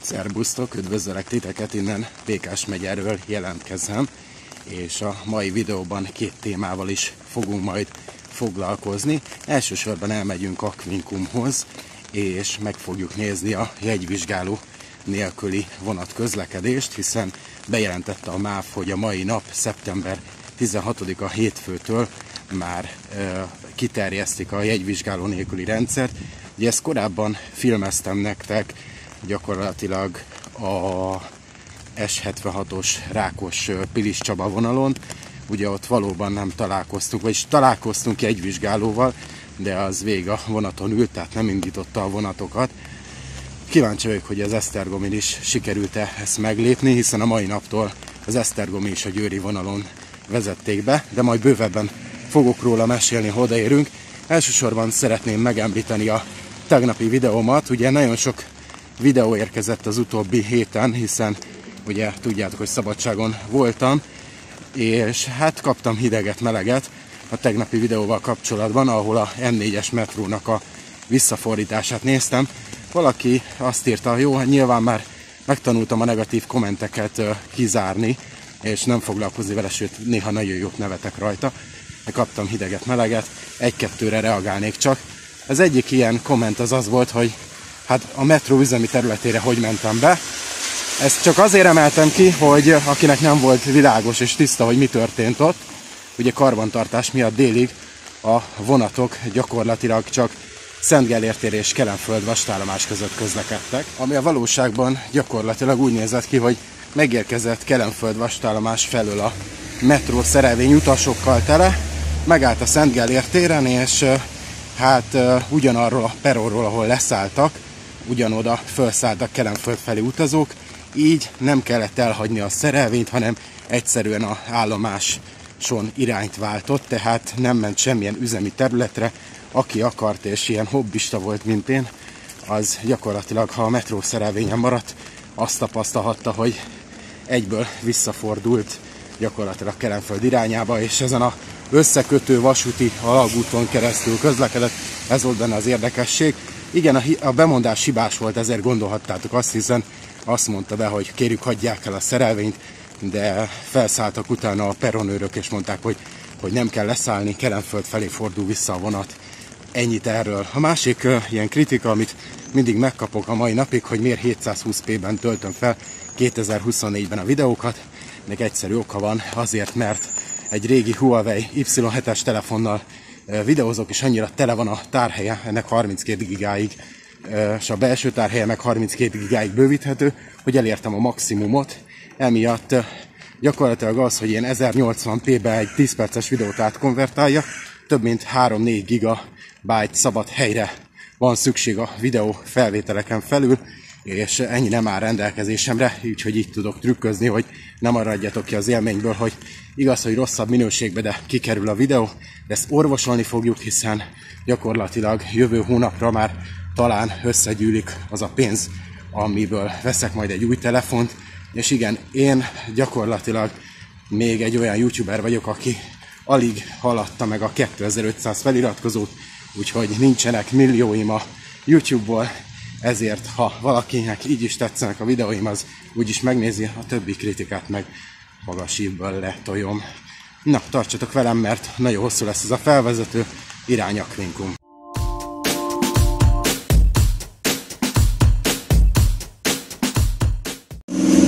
Szerbusztok, üdvözöllek titeket, innen Békás megyéről jelentkezem, és a mai videóban két témával is fogunk majd foglalkozni. Elsősorban elmegyünk Aquincumhoz, és meg fogjuk nézni a jegyvizsgáló nélküli vonatközlekedést, hiszen bejelentette a MÁV, hogy a mai nap, szeptember 16-a hétfőtől már kiterjesztik a jegyvizsgáló nélküli rendszert. Ugye ezt korábban filmeztem nektek, gyakorlatilag a S76-os Rákos-Pilis Csaba vonalon. Ugye ott valóban nem találkoztunk, vagyis találkoztunk jegyvizsgálóval, de az végig a vonaton ült, tehát nem indította a vonatokat. Kíváncsi vagyok, hogy az esztergomin is sikerült-e ezt meglépni, hiszen a mai naptól az esztergomi és a győri vonalon vezették be, de majd bővebben fogok róla mesélni, ha odaérünk. Elsősorban szeretném megemlíteni a tegnapi videómat. Ugye nagyon sok videó érkezett az utóbbi héten, hiszen ugye tudjátok, hogy szabadságon voltam, és hát kaptam hideget, meleget a tegnapi videóval kapcsolatban, ahol a M4-es metrónak a visszafordítását néztem. Valaki azt írta, jó, nyilván már megtanultam a negatív kommenteket kizárni, és nem foglalkozni vele, sőt néha nagyon jót nevetek rajta. Kaptam hideget, meleget, egy-kettőre reagálnék csak. Az egyik ilyen komment az volt, hogy hát a metró üzemi területére hogy mentem be. Ezt csak azért emeltem ki, hogy akinek nem volt világos és tiszta, hogy mi történt ott, ugye karbantartás miatt délig a vonatok gyakorlatilag csak Szent Gellért tér és Kelenföld vasútállomás között közlekedtek, ami a valóságban gyakorlatilag úgy nézett ki, hogy megérkezett Kelenföld vasútállomás felől a metró szerelvény utasokkal tele, megállt a Szent Gellért téren, és hát ugyanarról a peronról, ahol leszálltak, ugyanoda felszálltak Kelenföld felé utazók, így nem kellett elhagyni a szerelvényt, hanem egyszerűen az állomáson irányt váltott, tehát nem ment semmilyen üzemi területre. Aki akart és ilyen hobbista volt, mint én, az gyakorlatilag, ha a metró szerelvényen maradt, azt tapasztalhatta, hogy egyből visszafordult gyakorlatilag Kelenföld irányába, és ezen az összekötő vasúti alagúton keresztül közlekedett. Ez volt benne az érdekesség. Igen, a bemondás hibás volt, ezért gondolhattátok azt, hiszen azt mondta be, hogy kérjük, hagyják el a szerelvényt, de felszálltak utána a peronőrök, és mondták, hogy nem kell leszállni, Kelenföld felé fordul vissza a vonat. Ennyit erről. A másik ilyen kritika, amit mindig megkapok a mai napig, hogy miért 720p-ben töltöm fel 2024-ben a videókat. Ennek egyszerű oka van, azért, mert egy régi Huawei Y7-es telefonnal videózok, és annyira tele van a tárhelye, ennek 32 gigáig, és a belső tárhelye meg 32 gigáig bővíthető, hogy elértem a maximumot. Emiatt gyakorlatilag az, hogy én 1080p-ben egy 10 perces videót átkonvertálja, több mint 3-4 gigabyte szabad helyre van szükség a videó felvételeken felül, és ennyi nem áll rendelkezésemre, úgyhogy így tudok trükközni, hogy nem maradjatok ki az élményből, hogy igaz, hogy rosszabb minőségben, de kikerül a videó, de ezt orvosolni fogjuk, hiszen gyakorlatilag jövő hónapra már talán összegyűlik az a pénz, amiből veszek majd egy új telefont, és igen, én gyakorlatilag még egy olyan youtuber vagyok, aki alig haladta meg a 2500 feliratkozót, úgyhogy nincsenek millióim a YouTube-ból, ezért ha valakinek így is tetszenek a videóim, az úgyis megnézi, a többi kritikát meg magas ívből letoljom. Na, tartsatok velem, mert nagyon hosszú lesz ez a felvezető, irány Aquincum.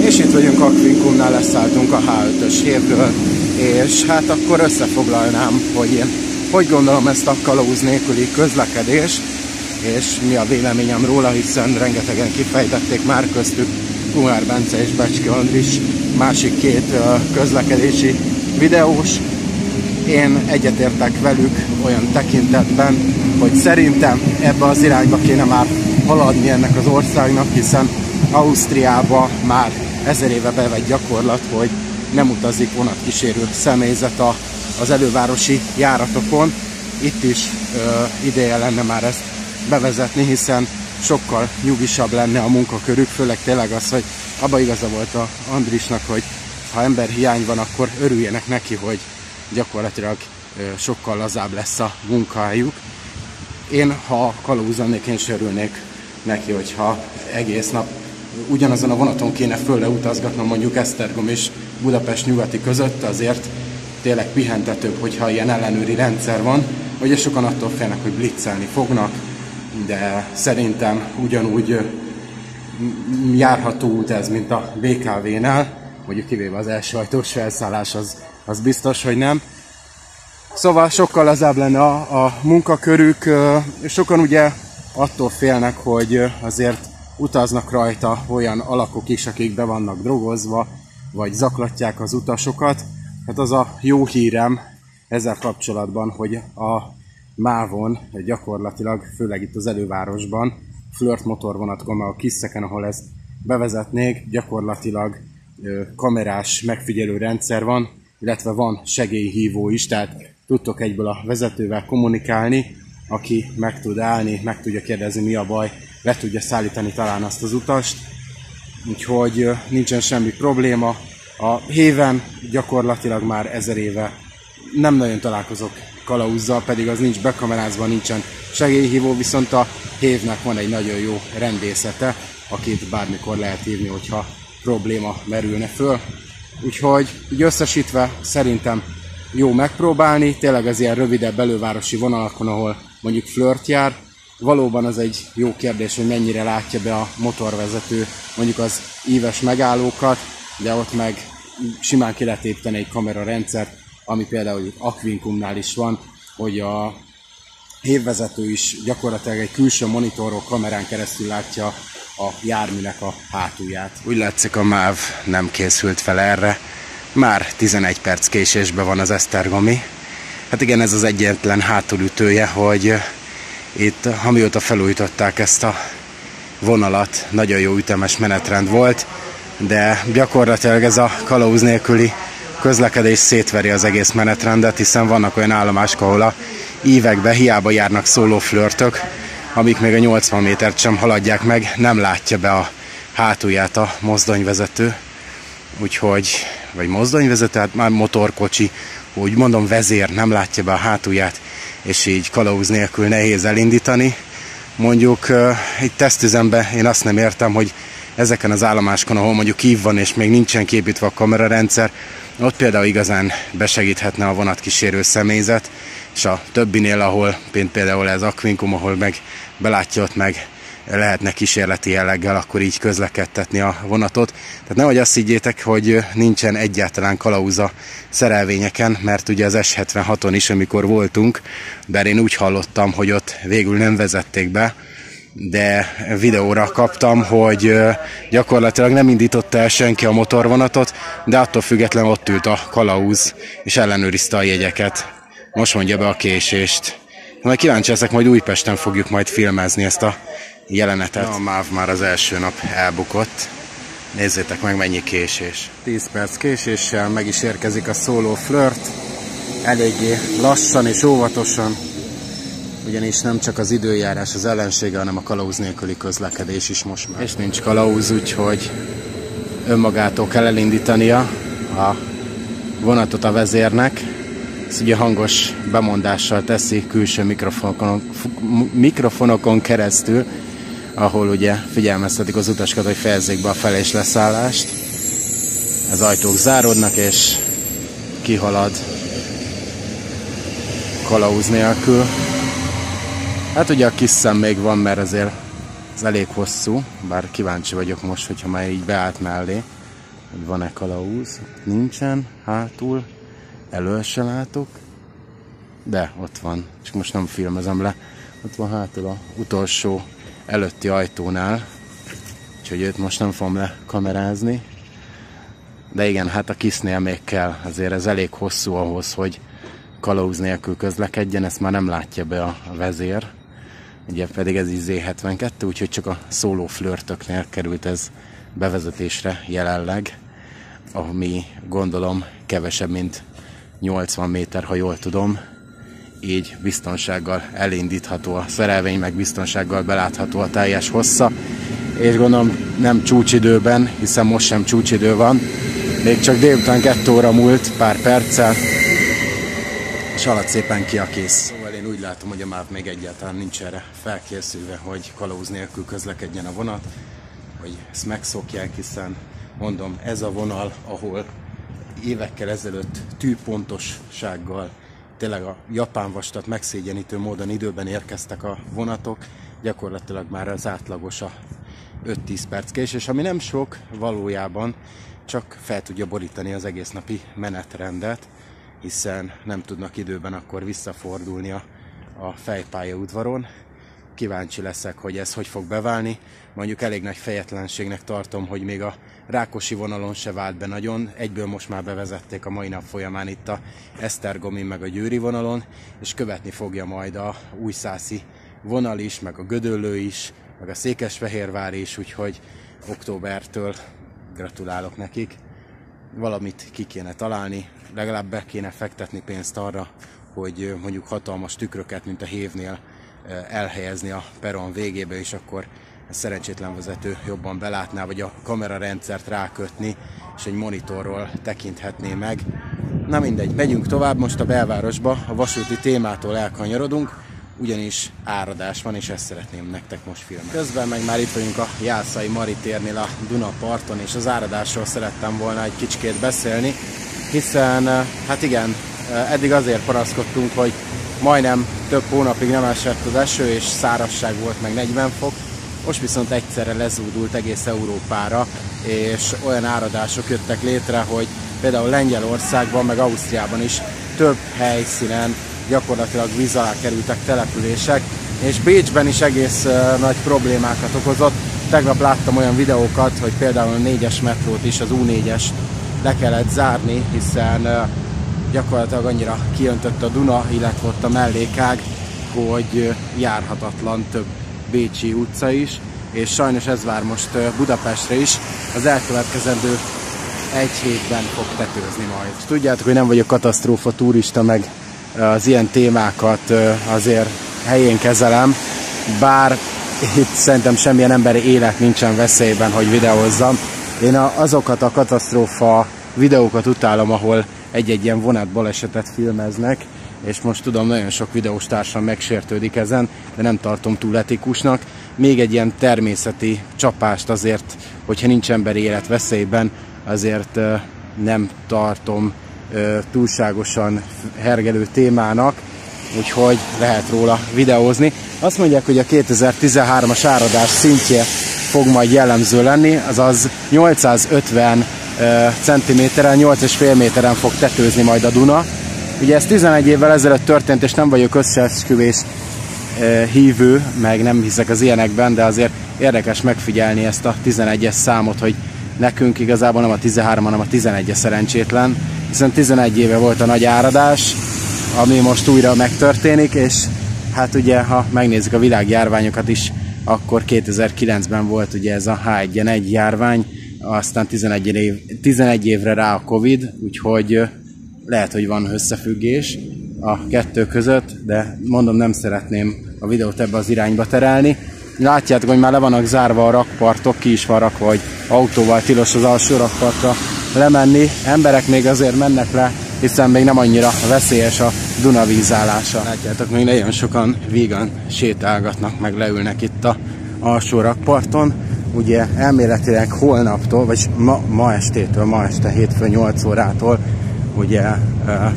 És itt vagyunk Aquincumnál, leszálltunk a H5-ös hívről, és hát akkor összefoglalnám, hogy én hogy gondolom ezt a kalauz nélküli közlekedést, és mi a véleményem róla, hiszen rengetegen kifejtették már, köztük Kumár Bence és Becske Andris, másik két közlekedési videós. Én egyetértek velük olyan tekintetben, hogy szerintem ebbe az irányba kéne már haladni ennek az országnak, hiszen Ausztriában már 1000 éve bevett gyakorlat, hogy nem utazik vonatkísérő személyzet az elővárosi járatokon. Itt is ideje lenne már ezt bevezetni, hiszen sokkal nyugisabb lenne a munkakörük, főleg tényleg az, hogy abba igaza volt a Andrisnak, hogy ha emberhiány van, akkor örüljenek neki, hogy gyakorlatilag sokkal lazább lesz a munkájuk. Én, ha kalauz lennék, én is örülnék neki, hogyha egész nap ugyanazon a vonaton kéne fölle utazgatnom mondjuk Esztergom és Budapest nyugati között, azért tényleg pihentetőbb, hogyha ilyen ellenőri rendszer van. Ugye sokan attól félnek, hogy blitzelni fognak, de szerintem ugyanúgy járható út ez, mint a BKV-nál, mondjuk kivéve az első ajtós felszállás, az biztos, hogy nem. Szóval sokkal lazább lenne a munkakörük, sokan ugye attól félnek, hogy azért utaznak rajta olyan alakok is, akik be vannak drogozva, vagy zaklatják az utasokat. Hát az a jó hírem ezzel kapcsolatban, hogy a MÁV-on gyakorlatilag, főleg itt az elővárosban, Flirt motorvonatokon, a Kisszeken, ahol ezt bevezetnék, gyakorlatilag kamerás megfigyelő rendszer van, illetve van segélyhívó is, tehát tudtok egyből a vezetővel kommunikálni, aki meg tud állni, meg tudja kérdezni, mi a baj, le tudja szállítani talán azt az utast, úgyhogy nincsen semmi probléma. A héven gyakorlatilag már 1000 éve nem nagyon találkozok kalauzzal, pedig az nincs bekamerázva, nincsen segélyhívó, viszont a hévnek van egy nagyon jó rendészete, akit bármikor lehet hívni, hogyha probléma merülne föl. Úgyhogy így összesítve szerintem jó megpróbálni, tényleg az ilyen rövidebb elővárosi vonalakon, ahol mondjuk Flirt jár. Valóban az egy jó kérdés, hogy mennyire látja be a motorvezető mondjuk az íves megállókat, de ott meg simán ki lehet építeni egy kamerarendszert, ami például Aquincumnál is van, hogy a hévvezető is gyakorlatilag egy külső monitorról kamerán keresztül látja a járműnek a hátulját. Úgy látszik, a MÁV nem készült fel erre. Már 11 perc késésben van az esztergomi. Hát igen, ez az egyetlen hátulütője, hogy itt, amióta felújították ezt a vonalat, nagyon jó ütemes menetrend volt, de gyakorlatilag ez a kalauz nélküli közlekedés szétveri az egész menetrendet, hiszen vannak olyan állomások, ahol a ívekbe hiába járnak szóló flörtök, amik még a 80 métert sem haladják meg, nem látja be a hátulját a mozdonyvezető, úgyhogy, vagy mozdonyvezető, hát már motorkocsi, úgy mondom vezér nem látja be a hátulját, és így kalauz nélkül nehéz elindítani. Mondjuk egy tesztüzemben én azt nem értem, hogy ezeken az állomásokon, ahol mondjuk ív van, és még nincsen képítve a kamerarendszer, ott például igazán besegíthetne a vonatkísérő személyzet, és a többinél, ahol például ez Aquincum, ahol meg belátja, ott meg lehetne kísérleti jelleggel akkor így közlekedtetni a vonatot. Tehát nehogy azt higgyétek, hogy nincsen egyáltalán kalauz a szerelvényeken, mert ugye az S76-on is, amikor voltunk, bár én úgy hallottam, hogy ott végül nem vezették be, de videóra kaptam, hogy gyakorlatilag nem indította el senki a motorvonatot, de attól függetlenül ott ült a kalauz, és ellenőrizte a jegyeket. Most mondja be a késést. Majd kíváncsi leszek, majd Újpesten fogjuk majd filmezni ezt a jelenetet. A MÁV már az első nap elbukott. Nézzétek meg, mennyi késés. 10 perc késéssel meg is érkezik a szóló Flirt. Eléggé lassan és óvatosan, ugyanis nem csak az időjárás az ellensége, hanem a kalauz nélküli közlekedés is most már. És nincs kalauz, úgyhogy önmagától kell elindítania a vonatot a vezérnek. Ezt ugye hangos bemondással teszi külső mikrofonokon keresztül, ahol ugye figyelmeztetik az utasokat, hogy fejezzék be a fel- és leszállást. Az ajtók záródnak, és kihalad kalauz nélkül. Hát ugye a kis szem még van, mert azért ez elég hosszú, bár kíváncsi vagyok most, hogyha már így beállt mellé, hogy van-e kalauz. Nincsen, hátul, elől se látok, de ott van, csak most nem filmezem le. Ott van hátul a utolsó előtti ajtónál, úgyhogy őt most nem fogom lekamerázni. De igen, hát a kisznél még kell, azért ez elég hosszú ahhoz, hogy kalauz nélkül közlekedjen, ezt már nem látja be a vezér. Ugye pedig ez is Z72, úgyhogy csak a szóló flörtöknél került ez bevezetésre jelenleg, ami gondolom kevesebb, mint 80 méter, ha jól tudom. Így biztonsággal elindítható a szerelvény, meg biztonsággal belátható a teljes hossza. És gondolom nem csúcsidőben, hiszen most sem csúcsidő van. Még csak délután 2 óra múlt, pár perccel, és alatt szépen ki a kész. Szóval én úgy látom, hogy a MÁV még egyáltalán nincs erre felkészülve, hogy kalauz nélkül közlekedjen a vonat. hogy ezt megszokják, hiszen mondom, ez a vonal, ahol évekkel ezelőtt tűpontossággal, tényleg a japán vastat megszégyenítő módon időben érkeztek a vonatok, gyakorlatilag már az átlagos a 5-10 perc késés, ami nem sok valójában, csak fel tudja borítani az egész napi menetrendet, hiszen nem tudnak időben akkor visszafordulni a fejpályaudvaron. Kíváncsi leszek, hogy ez hogy fog beválni. Mondjuk elég nagy fejetlenségnek tartom, hogy még a Rákosi vonalon se vált be nagyon. Egyből most már bevezették a mai nap folyamán itt a Esztergomi meg a Győri vonalon, és követni fogja majd a újszászi vonal is, meg a Gödöllő is, meg a Székesfehérvár is, úgyhogy októbertől gratulálok nekik. Valamit ki kéne találni, legalább be kéne fektetni pénzt arra, hogy mondjuk hatalmas tükröket, mint a Hévnél elhelyezni a peron végébe, és akkor a szerencsétlen vezető jobban belátná, vagy a kamerarendszert rákötni, és egy monitorról tekinthetné meg. Na mindegy, megyünk tovább most a belvárosba, a vasúti témától elkanyarodunk, ugyanis áradás van, és ezt szeretném nektek most filmelni. Közben meg már itt vagyunk a Jászai Mari térnél a Dunaparton, és az áradásról szerettem volna egy kicsikét beszélni, hiszen hát igen, eddig azért panaszkodtunk, hogy majdnem több hónapig nem esett az eső, és szárazság volt, meg 40 fok. Most viszont egyszerre lezúdult egész Európára, és olyan áradások jöttek létre, hogy például Lengyelországban, meg Ausztriában is több helyszínen gyakorlatilag víz alá kerültek települések, és Bécsben is egész nagy problémákat okozott. Tegnap láttam olyan videókat, hogy például a 4-es metrót is, az U4-est le kellett zárni, hiszen gyakorlatilag annyira kiöntött a Duna, illetve ott a mellékág, hogy járhatatlan több bécsi utca is, és sajnos ez vár most Budapestre is, az elkövetkezendő egy hétben fog tetőzni majd. Tudjátok, hogy nem vagyok katasztrófa turista, meg az ilyen témákat azért helyén kezelem, bár itt szerintem semmilyen emberi élet nincsen veszélyben, hogy videózzam. Én azokat a katasztrófa videókat utálom, ahol egy-egy ilyen vonatbalesetet filmeznek, és most tudom, nagyon sok videós társam megsértődik ezen, de nem tartom túl etikusnak. Még egy ilyen természeti csapást azért, hogyha nincs emberi élet veszélyben, azért nem tartom túlságosan hergelő témának, úgyhogy lehet róla videózni. Azt mondják, hogy a 2013-as áradás szintje fog majd jellemző lenni, azaz 850 centiméteren, 8,5 méteren fog tetőzni majd a Duna. Ugye ez 11 évvel ezelőtt történt, és nem vagyok összeesküvés hívő, meg nem hiszek az ilyenekben, de azért érdekes megfigyelni ezt a 11-es számot, hogy nekünk igazából nem a 13, hanem a 11-es szerencsétlen, hiszen 11 éve volt a nagy áradás, ami most újra megtörténik, és hát ugye, ha megnézzük a világjárványokat is, akkor 2009-ben volt ugye ez a H1N1 járvány, aztán 11 évre rá a Covid, úgyhogy lehet, hogy van összefüggés a kettő között, de mondom, nem szeretném a videót ebbe az irányba terelni. Látjátok, hogy már le vannak zárva a rakpartok, ki is van rakva, hogy autóval tilos az alsó rakpartra lemenni. Emberek még azért mennek le, hiszen még nem annyira veszélyes a Duna vízállása. Látjátok, még nagyon sokan vígan sétálgatnak, meg leülnek itt a alsó rakparton. Ugye elméletileg holnaptól, vagy ma este hétfő 8 órától ugye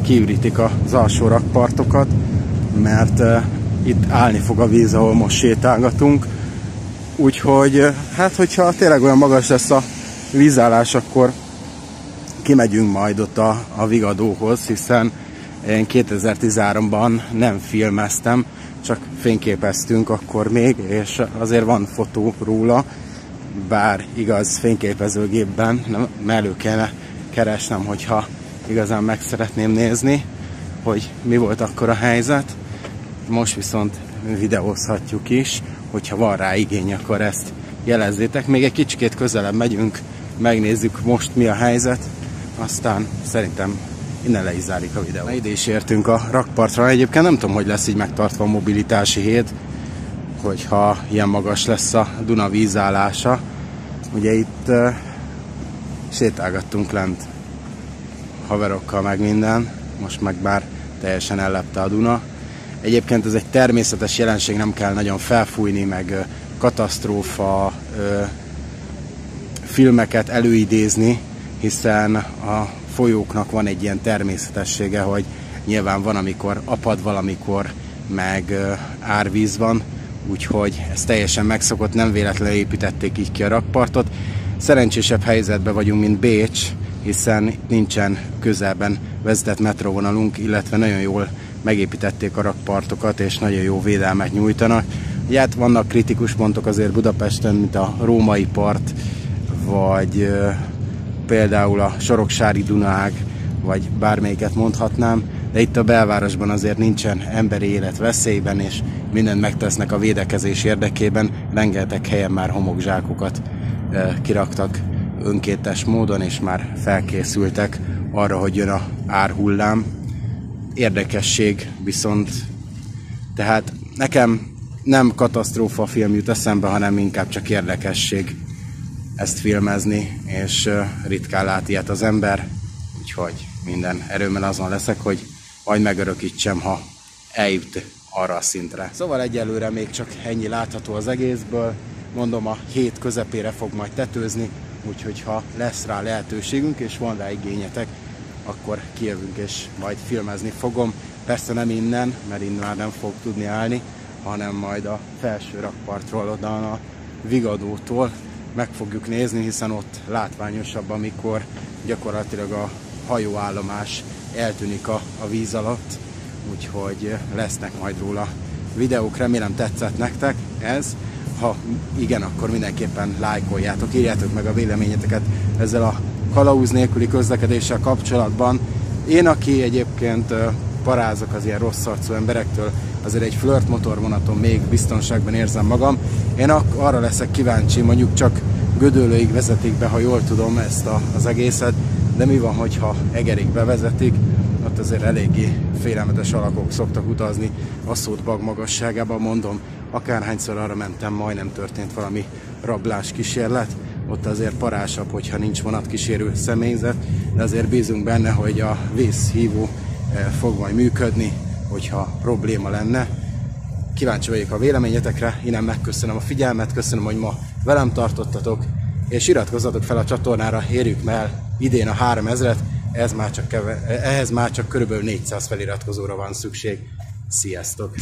kiürítik az alsó rakpartokat, mert itt állni fog a víz, ahol most sétálgatunk. Úgyhogy hát hogyha tényleg olyan magas lesz a vízállás, akkor kimegyünk majd ott a Vigadóhoz, hiszen én 2013-ban nem filmeztem, csak fényképeztünk akkor még, és azért van fotó róla, bár igaz fényképezőgépben, nem elő kellene keresnem, hogyha igazán meg szeretném nézni, hogy mi volt akkor a helyzet. Most viszont videózhatjuk is, hogyha van rá igény, akkor ezt jelezzétek. Még egy kicsikét közelebb megyünk, megnézzük most mi a helyzet, aztán szerintem innen le is zárjuk a videót. Ide is értünk a rakpartra. Egyébként nem tudom, hogy lesz így megtartva a mobilitási híd, hogyha ilyen magas lesz a Duna vízállása. Ugye itt sétálgattunk lent haverokkal meg minden, most meg bár teljesen ellepte a Duna. Egyébként ez egy természetes jelenség, nem kell nagyon felfújni, meg katasztrófa filmeket előidézni, hiszen a folyóknak van egy ilyen természetessége, hogy nyilván van, amikor apad, valamikor meg árvíz van, úgyhogy ez teljesen megszokott, nem véletlenül építették így ki a rakpartot. Szerencsésebb helyzetben vagyunk, mint Bécs, hiszen nincsen közelben vezetett metróvonalunk, illetve nagyon jól megépítették a rakpartokat, és nagyon jó védelmet nyújtanak. Ugye hát vannak kritikus pontok azért Budapesten, mint a Római part, vagy például a Soroksári Dunaág, vagy bármelyiket mondhatnám, de itt a belvárosban azért nincsen emberi élet veszélyben, és mindent megtesznek a védekezés érdekében. Rengeteg helyen már homokzsákokat kiraktak önkéntes módon, és már felkészültek arra, hogy jön a árhullám. Érdekesség viszont, tehát nekem nem katasztrófa film jut eszembe, hanem inkább csak érdekesség ezt filmezni, és ritkán lát ilyet az ember, úgyhogy minden erőmmel azon leszek, hogy majd megörökítsem, ha eljut arra a szintre. Szóval egyelőre még csak ennyi látható az egészből. Mondom, a hét közepére fog majd tetőzni, úgyhogy ha lesz rá lehetőségünk és van rá igényetek, akkor kijövünk és majd filmezni fogom. Persze nem innen, mert innen már nem fog tudni állni, hanem majd a felső rakpartról, oda a Vigadótól meg fogjuk nézni, hiszen ott látványosabb, amikor gyakorlatilag a hajóállomás eltűnik a víz alatt, úgyhogy lesznek majd róla videók, remélem tetszett nektek ez. Ha igen, akkor mindenképpen lájkoljátok, írjátok meg a véleményeteket ezzel a kalauz nélküli közlekedéssel kapcsolatban. Én, aki egyébként parázok az ilyen rossz arcú emberektől, azért egy flirt motorvonaton még biztonságban érzem magam. Én arra leszek kíváncsi, mondjuk csak Gödöllőig vezetik be, ha jól tudom ezt az egészet, de mi van, hogyha Egerig bevezetik, ott azért eléggé félelmetes alakok szoktak utazni a Aszód-Bag magasságában, mondom, akárhányszor arra mentem, majdnem történt valami rablás kísérlet, ott azért parásabb, hogyha nincs vonatkísérő személyzet, de azért bízunk benne, hogy a vészhívó fog majd működni, hogyha probléma lenne. Kíváncsi vagyok a véleményetekre, innen megköszönöm a figyelmet, köszönöm, hogy ma velem tartottatok, és iratkozzatok fel a csatornára, érjük el idén a 3000-et, ehhez már csak körülbelül 400 feliratkozóra van szükség. Sziasztok!